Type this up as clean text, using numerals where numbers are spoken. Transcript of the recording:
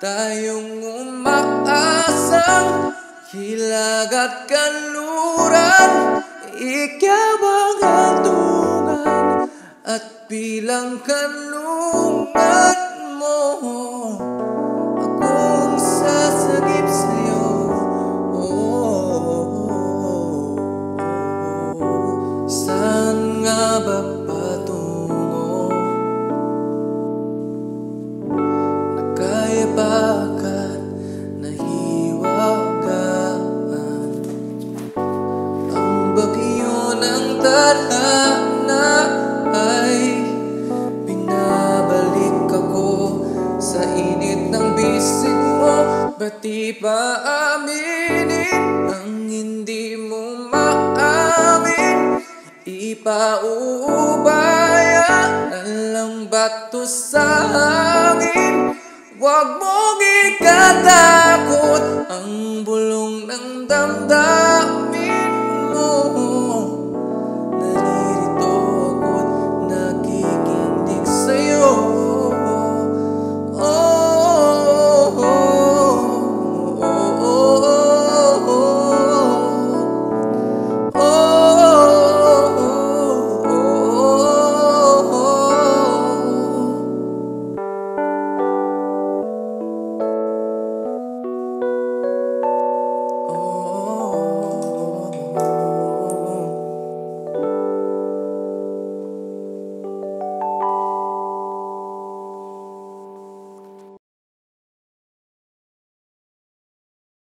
tayong umaasang hilag at kanluran. Ikaw ang hantungan at bilang kanlungan mo, akong sasagip sa'yo. Saan nga ba patungo? Nakayabakan, nahiwagaan, ang bagyo ng tadhana ay binabalik ako sa init ng bisig mo. Ba't di pa aminin ang hindi mo maamin? Ipauubaya na lang bato sa hangin. Huwag mong ikaw